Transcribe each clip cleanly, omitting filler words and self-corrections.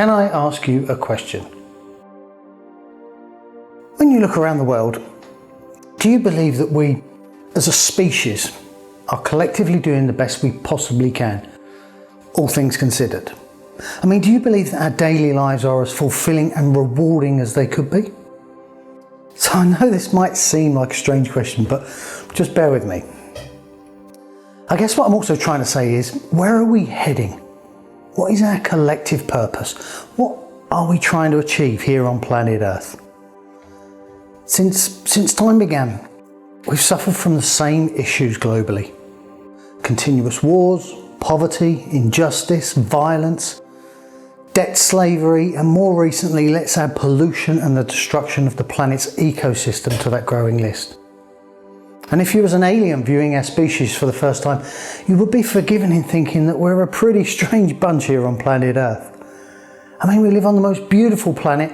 Can I ask you a question? When you look around the world, do you believe that we, as a species, are collectively doing the best we possibly can, all things considered? I mean, do you believe that our daily lives are as fulfilling and rewarding as they could be? So I know this might seem like a strange question, but just bear with me. I guess what I'm also trying to say is, where are we heading? What is our collective purpose? What are we trying to achieve here on planet Earth? Since time began, we've suffered from the same issues globally. Continuous wars, poverty, injustice, violence, debt slavery, and more recently, let's add pollution and the destruction of the planet's ecosystem to that growing list. And if you was an alien viewing our species for the first time, you would be forgiven in thinking that we're a pretty strange bunch here on planet Earth. I mean, we live on the most beautiful planet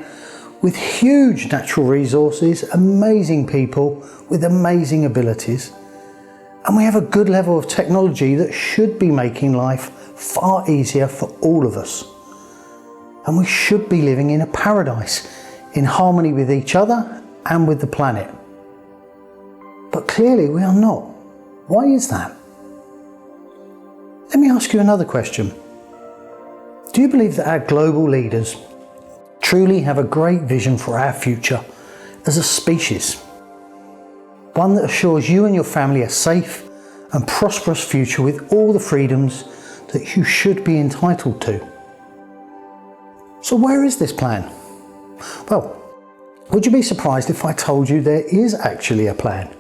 with huge natural resources, amazing people with amazing abilities, and we have a good level of technology that should be making life far easier for all of us. And we should be living in a paradise, in harmony with each other and with the planet. But clearly we are not. Why is that? Let me ask you another question. Do you believe that our global leaders truly have a great vision for our future as a species? One that assures you and your family a safe and prosperous future with all the freedoms that you should be entitled to. So where is this plan? Well, would you be surprised if I told you there is actually a plan?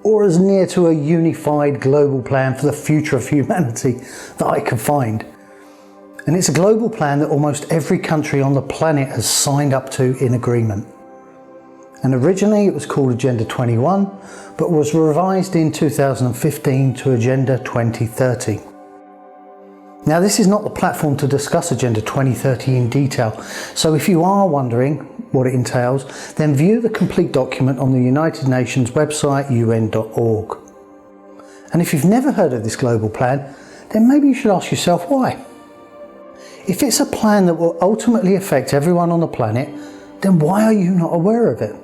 Or as near to a unified global plan for the future of humanity that I could find. And it's a global plan that almost every country on the planet has signed up to in agreement. And originally it was called Agenda 21, but was revised in 2015 to Agenda 2030. Now, this is not the platform to discuss Agenda 2030 in detail, so if you are wondering what it entails, then view the complete document on the United Nations website, un.org. And if you've never heard of this global plan, then maybe you should ask yourself why. If it's a plan that will ultimately affect everyone on the planet, then why are you not aware of it?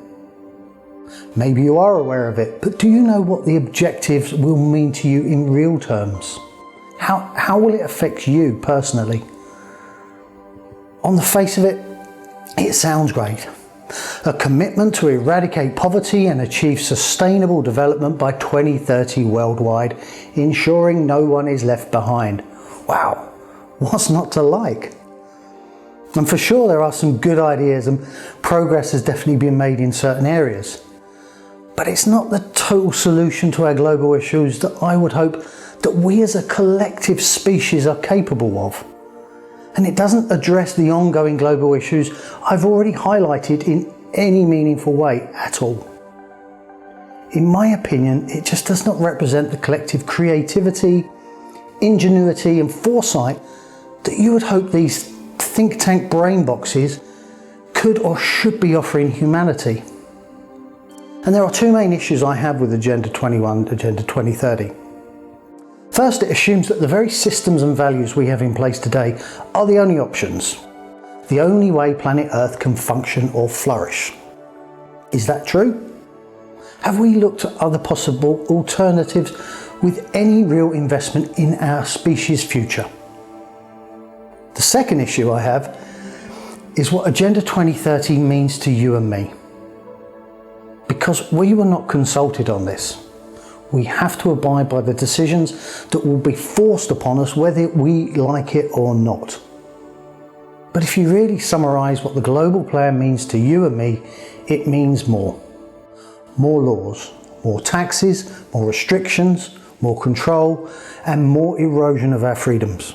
Maybe you are aware of it, but do you know what the objectives will mean to you in real terms? How will it affect you personally? On the face of it, it sounds great. A commitment to eradicate poverty and achieve sustainable development by 2030 worldwide, ensuring no one is left behind. Wow, what's not to like? And for sure there are some good ideas and progress has definitely been made in certain areas. But it's not the total solution to our global issues that I would hope that we as a collective species are capable of. And it doesn't address the ongoing global issues I've already highlighted in any meaningful way at all. In my opinion, it just does not represent the collective creativity, ingenuity and foresight that you would hope these think tank brain boxes could or should be offering humanity. And there are two main issues I have with Agenda 21, Agenda 2030. First, it assumes that the very systems and values we have in place today are the only options, the only way planet Earth can function or flourish. Is that true? Have we looked at other possible alternatives with any real investment in our species' future? The second issue I have is what Agenda 2030 means to you and me. Because we were not consulted on this. We have to abide by the decisions that will be forced upon us whether we like it or not. But if you really summarise what the global plan means to you and me, it means more. More laws, more taxes, more restrictions, more control, and more erosion of our freedoms.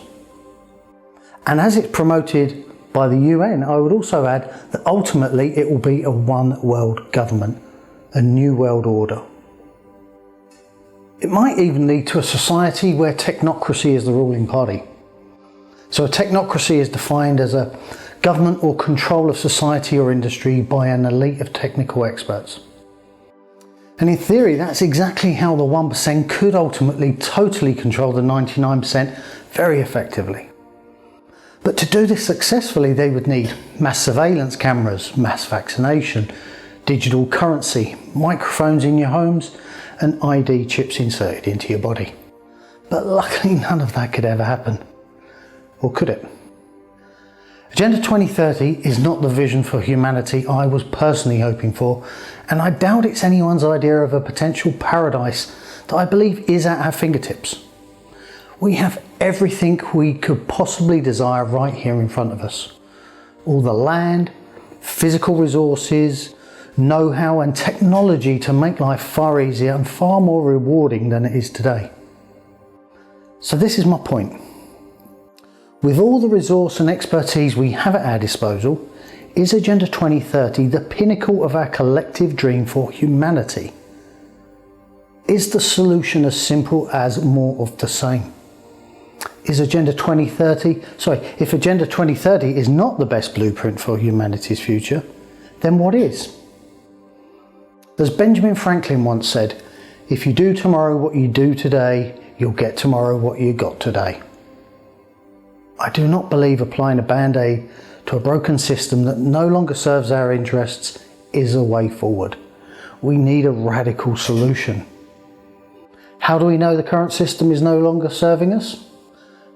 And as it's promoted by the UN, I would also add that ultimately it will be a one world government, a new world order. It might even lead to a society where technocracy is the ruling party. So a technocracy is defined as a government or control of society or industry by an elite of technical experts. And in theory, that's exactly how the 1% could ultimately totally control the 99% very effectively. But to do this successfully, they would need mass surveillance cameras, mass vaccination, digital currency, microphones in your homes, and ID chips inserted into your body. But luckily, none of that could ever happen. Or could it? Agenda 2030 is not the vision for humanity I was personally hoping for, and I doubt it's anyone's idea of a potential paradise that I believe is at our fingertips. We have everything we could possibly desire right here in front of us. All the land, physical resources, know-how and technology to make life far easier and far more rewarding than it is today. So this is my point. With all the resource and expertise we have at our disposal, is Agenda 2030 the pinnacle of our collective dream for humanity? Is the solution as simple as more of the same? If Agenda 2030 is not the best blueprint for humanity's future, then what is? As Benjamin Franklin once said, if you do tomorrow what you do today, you'll get tomorrow what you got today. I do not believe applying a band-aid to a broken system that no longer serves our interests is a way forward. We need a radical solution. How do we know the current system is no longer serving us?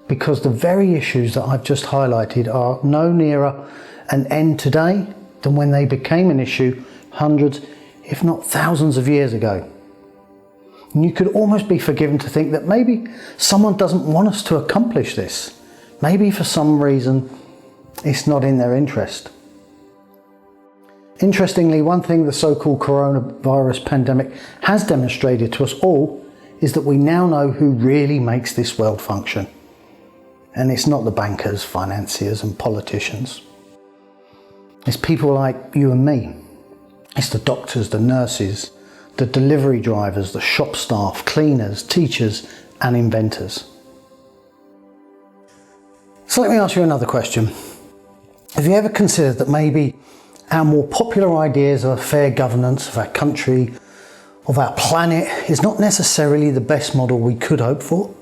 Because the very issues that I've just highlighted are no nearer an end today than when they became an issue hundreds, if not thousands of years ago. And you could almost be forgiven to think that maybe someone doesn't want us to accomplish this. Maybe for some reason it's not in their interest. Interestingly, one thing the so-called coronavirus pandemic has demonstrated to us all is that we now know who really makes this world function. And it's not the bankers, financiers and politicians. It's people like you and me. It's the doctors, the nurses, the delivery drivers, the shop staff, cleaners, teachers and inventors. So let me ask you another question. Have you ever considered that maybe our more popular ideas of fair governance of our country, of our planet, is not necessarily the best model we could hope for?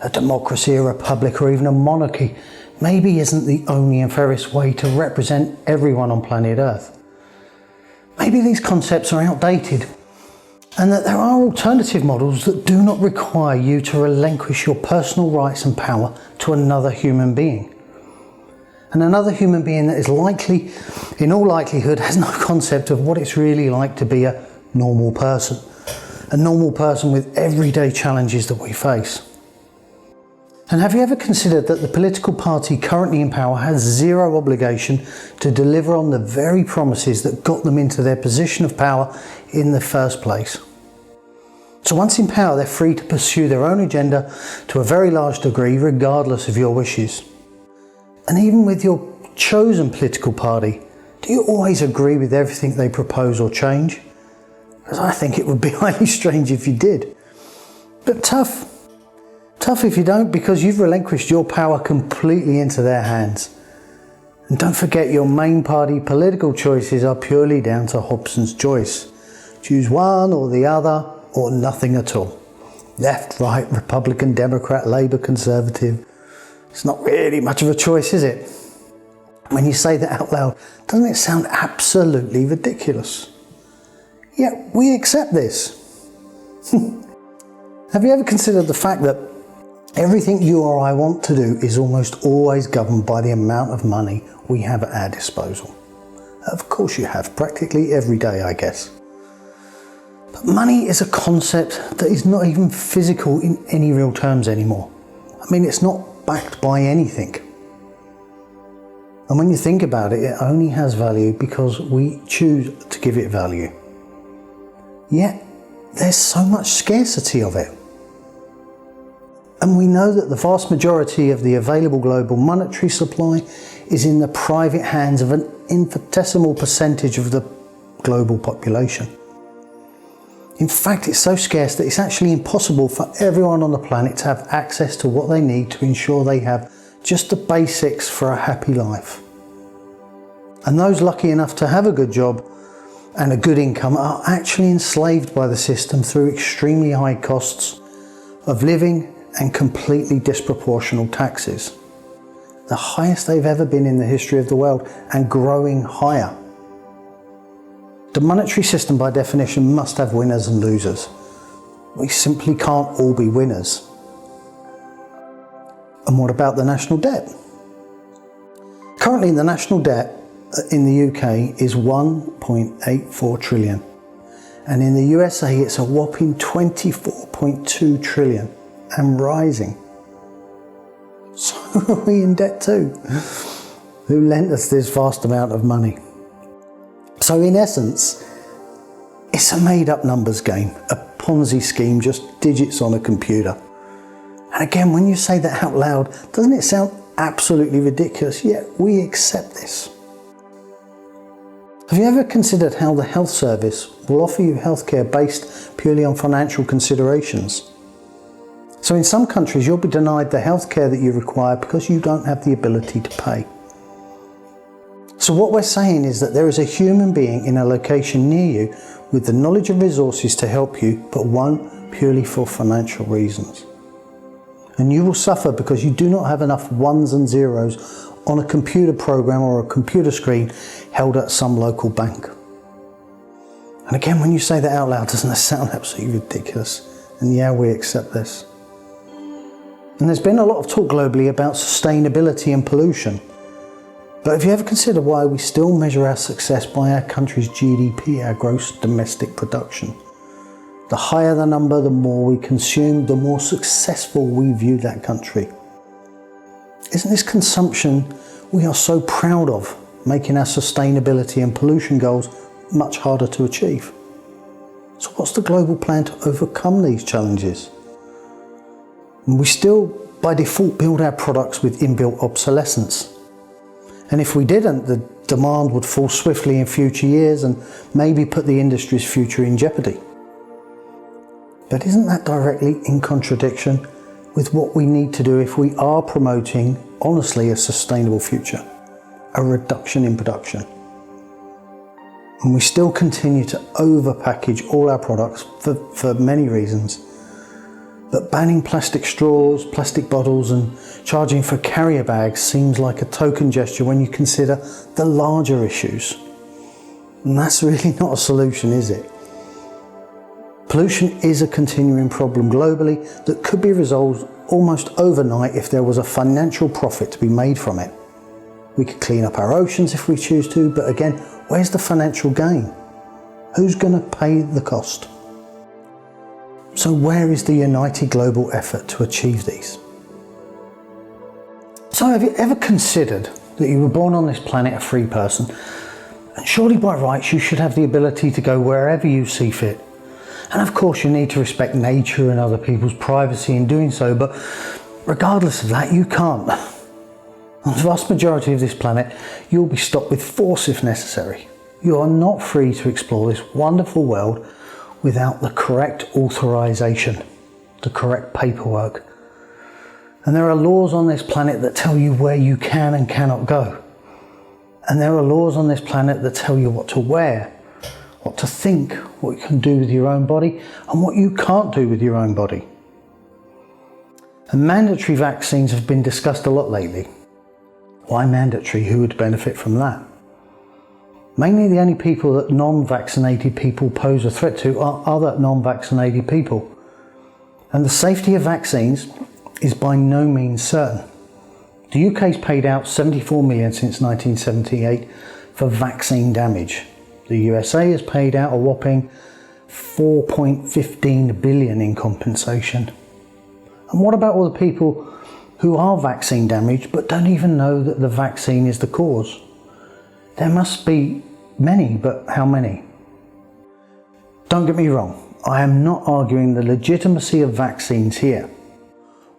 A democracy, a republic, or even a monarchy maybe isn't the only and fairest way to represent everyone on planet Earth. Maybe these concepts are outdated and that there are alternative models that do not require you to relinquish your personal rights and power to another human being. And another human being that is likely, in all likelihood, has no concept of what it's really like to be a normal person. A normal person with everyday challenges that we face. And have you ever considered that the political party currently in power has zero obligation to deliver on the very promises that got them into their position of power in the first place? So once in power, they're free to pursue their own agenda to a very large degree, regardless of your wishes. And even with your chosen political party, do you always agree with everything they propose or change? Because I think it would be highly strange if you did. But tough if you don't, because you've relinquished your power completely into their hands. And don't forget, your main party political choices are purely down to Hobson's choice. Choose one or the other, or nothing at all. Left, right, Republican, Democrat, Labour, Conservative. It's not really much of a choice, is it? When you say that out loud, doesn't it sound absolutely ridiculous? Yet we accept this. Have you ever considered the fact that everything you or I want to do is almost always governed by the amount of money we have at our disposal? Of course you have, practically every day, I guess. But money is a concept that is not even physical in any real terms anymore. I mean, it's not backed by anything. And when you think about it, it only has value because we choose to give it value. Yet, there's so much scarcity of it. And we know that the vast majority of the available global monetary supply is in the private hands of an infinitesimal percentage of the global population. In fact, it's so scarce that it's actually impossible for everyone on the planet to have access to what they need to ensure they have just the basics for a happy life. And those lucky enough to have a good job and a good income are actually enslaved by the system through extremely high costs of living and completely disproportional taxes. the highest they've ever been in the history of the world, and growing higher. The monetary system, by definition, must have winners and losers. We simply can't all be winners. And what about the national debt? Currently, the national debt in the UK is 1.84 trillion. And in the USA, it's a whopping 24.2 trillion and rising. So are we in debt too? Who lent us this vast amount of money? So in essence, it's a made-up numbers game, a Ponzi scheme, just digits on a computer. And again, when you say that out loud, doesn't it sound absolutely ridiculous? Yet we accept this. Have you ever considered how the health service will offer you healthcare based purely on financial considerations? So in some countries, you'll be denied the healthcare that you require because you don't have the ability to pay. So what we're saying is that there is a human being in a location near you with the knowledge and resources to help you, but won't purely for financial reasons. And you will suffer because you do not have enough ones and zeros on a computer program or a computer screen held at some local bank. And again, when you say that out loud, doesn't that sound absolutely ridiculous? And yeah, we accept this. And there's been a lot of talk globally about sustainability and pollution. But have you ever considered why we still measure our success by our country's GDP, our gross domestic production? The higher the number, the more we consume, the more successful we view that country. Isn't this consumption we are so proud of, making our sustainability and pollution goals much harder to achieve? So what's the global plan to overcome these challenges? And we still, by default, build our products with inbuilt obsolescence. And if we didn't, the demand would fall swiftly in future years and maybe put the industry's future in jeopardy. But isn't that directly in contradiction with what we need to do if we are promoting, honestly, a sustainable future, a reduction in production? And we still continue to overpackage all our products for many reasons. But banning plastic straws, plastic bottles and charging for carrier bags seems like a token gesture when you consider the larger issues. And that's really not a solution, is it? Pollution is a continuing problem globally that could be resolved almost overnight if there was a financial profit to be made from it. We could clean up our oceans if we choose to, but again, where's the financial gain? Who's going to pay the cost? So where is the united global effort to achieve these? So have you ever considered that you were born on this planet a free person? And surely by rights you should have the ability to go wherever you see fit. And of course you need to respect nature and other people's privacy in doing so, but regardless of that, you can't. On the vast majority of this planet, you'll be stopped with force if necessary. You are not free to explore this wonderful world without the correct authorization, the correct paperwork. And there are laws on this planet that tell you where you can and cannot go. And there are laws on this planet that tell you what to wear, what to think, what you can do with your own body, and what you can't do with your own body. And mandatory vaccines have been discussed a lot lately. Why mandatory? Who would benefit from that? Mainly the only people that non-vaccinated people pose a threat to are other non-vaccinated people. And the safety of vaccines is by no means certain. The UK's paid out 74 million since 1978 for vaccine damage. The USA has paid out a whopping 4.15 billion in compensation. And what about all the people who are vaccine damaged but don't even know that the vaccine is the cause? There must be many, but how many? Don't get me wrong, I am not arguing the legitimacy of vaccines here.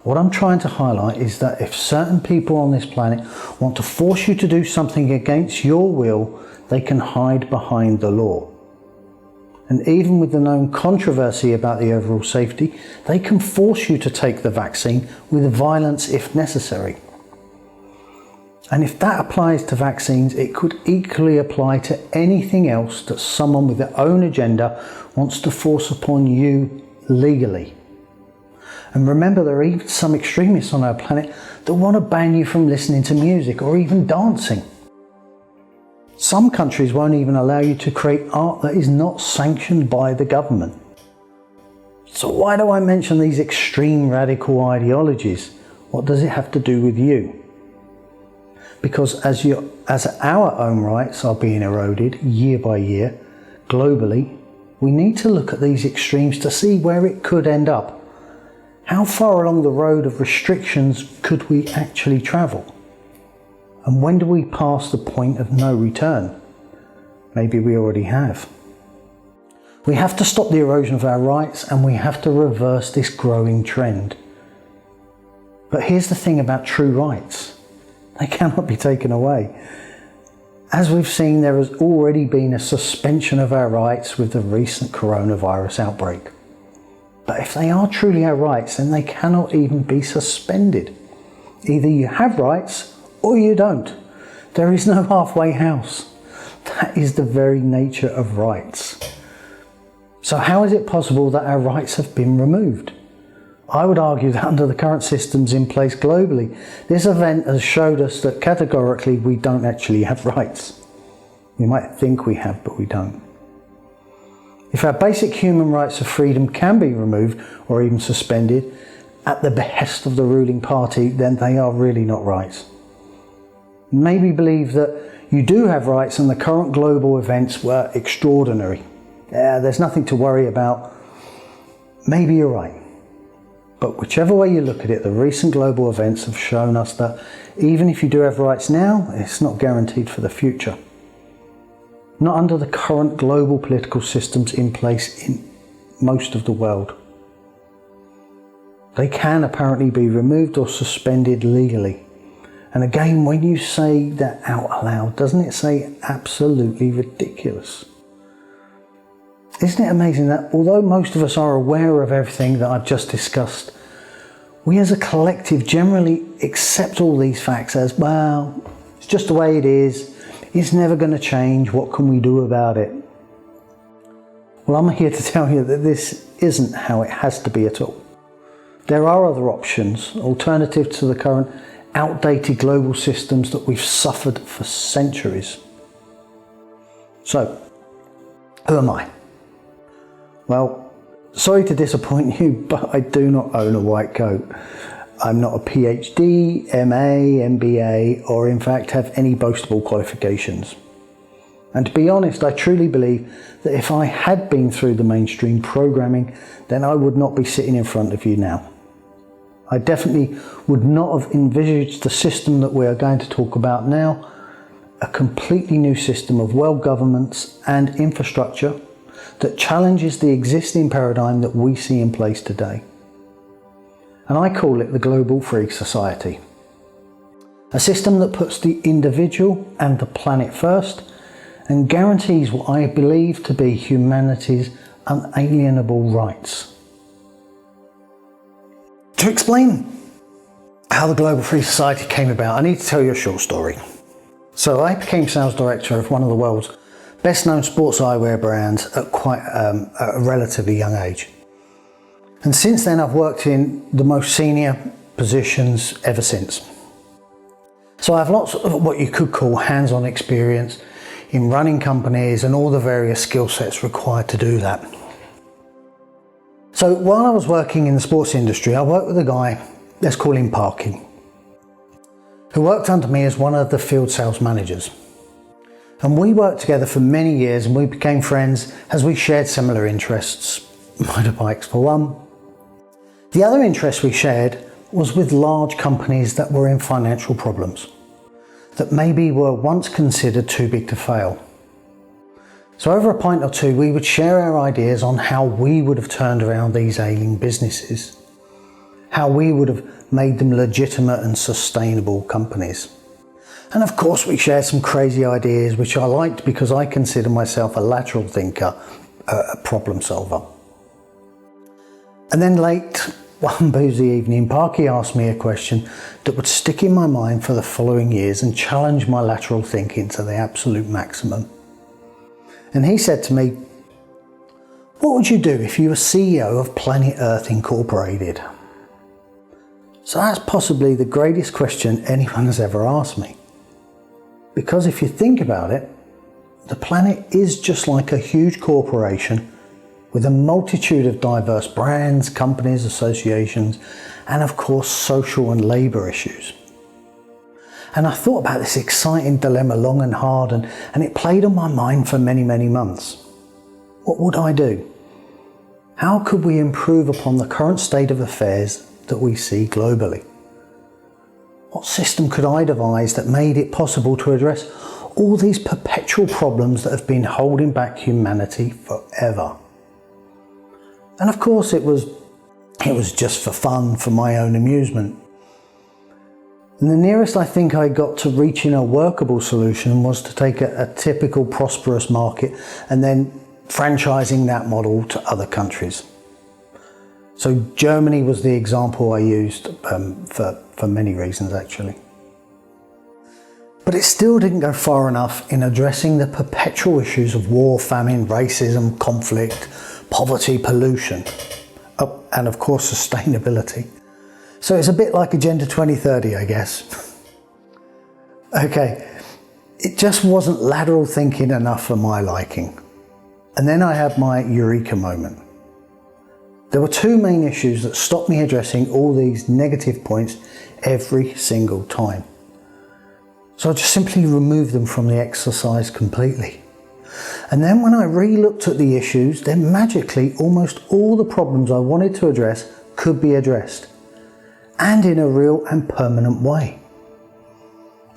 What I'm trying to highlight is that if certain people on this planet want to force you to do something against your will, they can hide behind the law. And even with the known controversy about the overall safety, they can force you to take the vaccine with violence if necessary. And if that applies to vaccines, it could equally apply to anything else that someone with their own agenda wants to force upon you legally. And remember, there are even some extremists on our planet that want to ban you from listening to music or even dancing. Some countries won't even allow you to create art that is not sanctioned by the government. So why do I mention these extreme radical ideologies? What does it have to do with you? Because as our own rights are being eroded year by year, globally, we need to look at these extremes to see where it could end up. How far along the road of restrictions could we actually travel? And when do we pass the point of no return? Maybe we already have. We have to stop the erosion of our rights, and we have to reverse this growing trend. But here's the thing about true rights. They cannot be taken away. As we've seen, there has already been a suspension of our rights with the recent coronavirus outbreak. But if they are truly our rights, then they cannot even be suspended. Either you have rights or you don't. There is no halfway house. That is the very nature of rights. So how is it possible that our rights have been removed? I would argue that under the current systems in place globally, this event has showed us that categorically we don't actually have rights. We might think we have, but we don't. If our basic human rights of freedom can be removed or even suspended at the behest of the ruling party, then they are really not rights. Maybe believe that you do have rights and the current global events were extraordinary. There's nothing to worry about. Maybe you're right. But whichever way you look at it, the recent global events have shown us that even if you do have rights now, it's not guaranteed for the future. Not under the current global political systems in place in most of the world. They can apparently be removed or suspended legally. And again, when you say that out aloud, doesn't it say absolutely ridiculous? Isn't it amazing that although most of us are aware of everything that I've just discussed, we as a collective generally accept all these facts as, well, it's just the way it is, it's never going to change, what can we do about it? Well, I'm here to tell you that this isn't how it has to be at all. There are other options, alternative to the current outdated global systems that we've suffered for centuries. So, who am I? Well, sorry to disappoint you, but I do not own a white coat. I'm not a PhD, MA, MBA, or in fact have any boastable qualifications. And to be honest, I truly believe that if I had been through the mainstream programming, then I would not be sitting in front of you now. I definitely would not have envisaged the system that we are going to talk about now, a completely new system of world governments and infrastructure that challenges the existing paradigm that we see in place today. And I call it the Global Free Society. A system that puts the individual and the planet first and guarantees what I believe to be humanity's unalienable rights. To explain how the Global Free Society came about, I need to tell you a short story. So I became sales director of one of the world's best known sports eyewear brands at quite a relatively young age. And since then I've worked in the most senior positions ever since. So I have lots of what you could call hands-on experience in running companies and all the various skill sets required to do that. So while I was working in the sports industry, I worked with a guy, let's call him Parky, who worked under me as one of the field sales managers. And we worked together for many years and we became friends as we shared similar interests, motorbikes for one. The other interest we shared was with large companies that were in financial problems, that maybe were once considered too big to fail. So over a pint or two, we would share our ideas on how we would have turned around these ailing businesses, how we would have made them legitimate and sustainable companies. And of course we shared some crazy ideas which I liked because I consider myself a lateral thinker, a problem solver. And then late one boozy evening, Parky asked me a question that would stick in my mind for the following years and challenge my lateral thinking to the absolute maximum. And he said to me, "What would you do if you were CEO of Planet Earth Incorporated?" So that's possibly the greatest question anyone has ever asked me. Because if you think about it, the planet is just like a huge corporation with a multitude of diverse brands, companies, associations, and of course social and labour issues. And I thought about this exciting dilemma long and hard, and it played on my mind for many, many months. What would I do? How could we improve upon the current state of affairs that we see globally? What system could I devise that made it possible to address all these perpetual problems that have been holding back humanity forever? And of course it was just for fun, for my own amusement. And the nearest I think I got to reaching a workable solution was to take a typical prosperous market and then franchising that model to other countries. So Germany was the example I used for many reasons actually. But it still didn't go far enough in addressing the perpetual issues of war, famine, racism, conflict, poverty, pollution, and of course sustainability. So it's a bit like Agenda 2030, I guess. Okay, it just wasn't lateral thinking enough for my liking. And then I had my eureka moment. There were two main issues that stopped me addressing all these negative points every single time. So I just simply removed them from the exercise completely. And then when I re-looked at the issues, then magically almost all the problems I wanted to address could be addressed, and in a real and permanent way.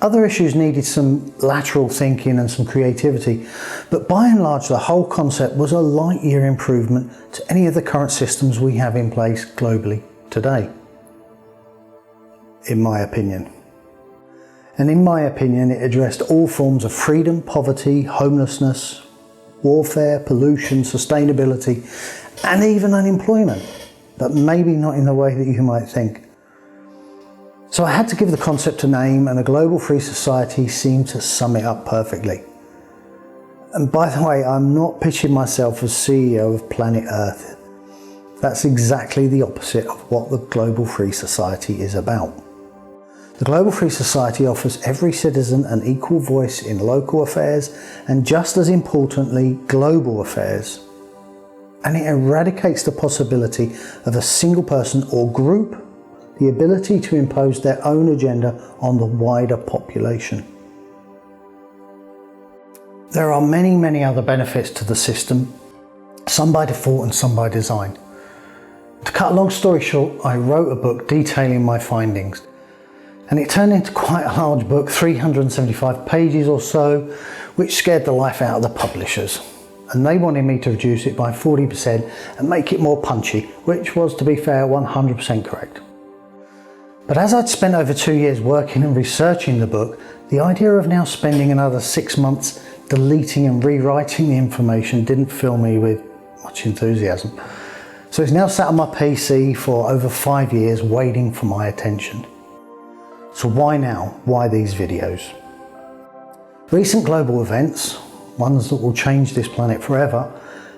Other issues needed some lateral thinking and some creativity, but by and large the whole concept was a light year improvement to any of the current systems we have in place globally today, in my opinion. And in my opinion, it addressed all forms of freedom, poverty, homelessness, warfare, pollution, sustainability, and even unemployment, but maybe not in the way that you might think. So I had to give the concept a name, and a global free society seemed to sum it up perfectly. And by the way, I'm not pitching myself as CEO of planet Earth. That's exactly the opposite of what the global free society is about. The global free society offers every citizen an equal voice in local affairs and, just as importantly, global affairs. And it eradicates the possibility of a single person or group the ability to impose their own agenda on the wider population. There are many, many other benefits to the system, some by default and some by design. To cut a long story short, I wrote a book detailing my findings, and it turned into quite a large book, 375 pages or so, which scared the life out of the publishers. And they wanted me to reduce it by 40% and make it more punchy, which was, to be fair, 100% correct. But as I'd spent over 2 years working and researching the book, the idea of now spending another 6 months deleting and rewriting the information didn't fill me with much enthusiasm. So it's now sat on my PC for over 5 years waiting for my attention. So why now? Why these videos? Recent global events, ones that will change this planet forever,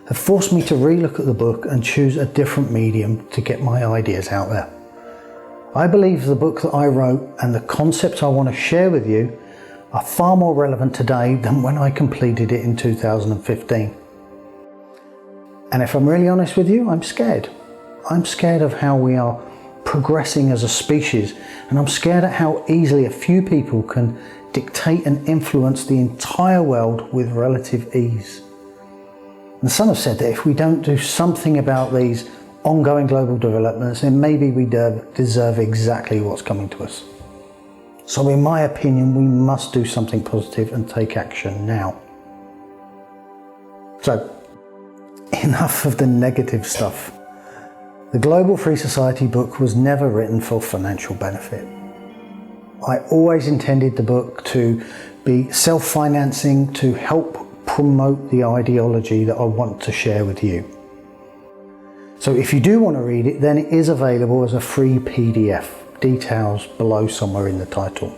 have forced me to relook at the book and choose a different medium to get my ideas out there. I believe the book that I wrote and the concepts I want to share with you are far more relevant today than when I completed it in 2015. And if I'm really honest with you, I'm scared. I'm scared of how we are progressing as a species, and I'm scared at how easily a few people can dictate and influence the entire world with relative ease. And some have said that if we don't do something about these ongoing global developments, then maybe we deserve exactly what's coming to us. So in my opinion, we must do something positive and take action now. So, enough of the negative stuff. The Global Free Society book was never written for financial benefit. I always intended the book to be self-financing, to help promote the ideology that I want to share with you. So if you do want to read it, then it is available as a free PDF. Details below somewhere in the title.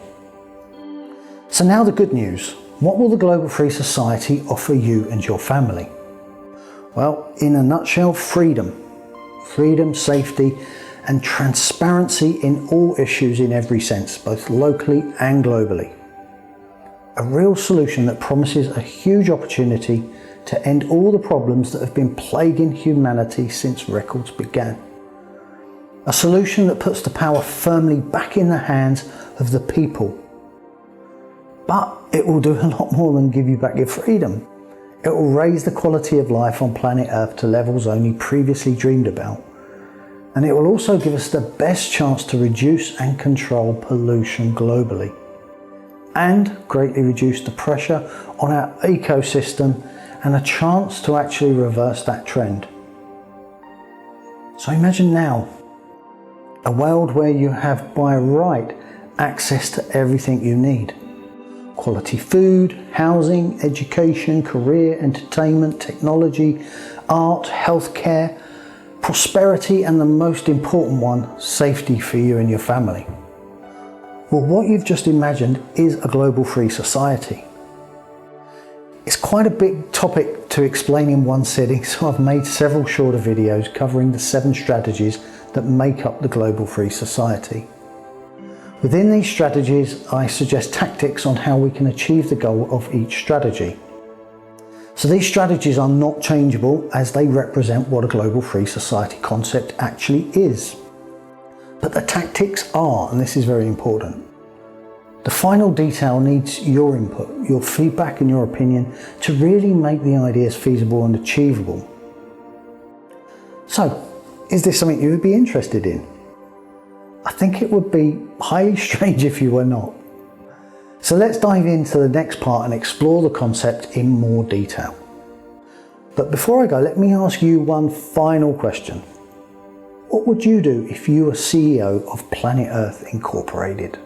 So now the good news. What will the Global Free Society offer you and your family? Well, in a nutshell, freedom. Freedom, safety, and transparency in all issues in every sense, both locally and globally. A real solution that promises a huge opportunity to end all the problems that have been plaguing humanity since records began. A solution that puts the power firmly back in the hands of the people. But it will do a lot more than give you back your freedom. It will raise the quality of life on planet Earth to levels only previously dreamed about. And it will also give us the best chance to reduce and control pollution globally, and greatly reduce the pressure on our ecosystem, and a chance to actually reverse that trend. So imagine now a world where you have by right access to everything you need. Quality food, housing, education, career, entertainment, technology, art, healthcare, prosperity, and the most important one, safety for you and your family. Well, what you've just imagined is a global free society. It's quite a big topic to explain in one sitting, so I've made several shorter videos covering the 7 strategies that make up the global free society. Within these strategies, I suggest tactics on how we can achieve the goal of each strategy. So these strategies are not changeable, as they represent what a global free society concept actually is. But the tactics are, and this is very important. The final detail needs your input, your feedback and your opinion to really make the ideas feasible and achievable. So, is this something you would be interested in? I think it would be highly strange if you were not. So let's dive into the next part and explore the concept in more detail. But before I go, let me ask you one final question. What would you do if you were CEO of Planet Earth Incorporated?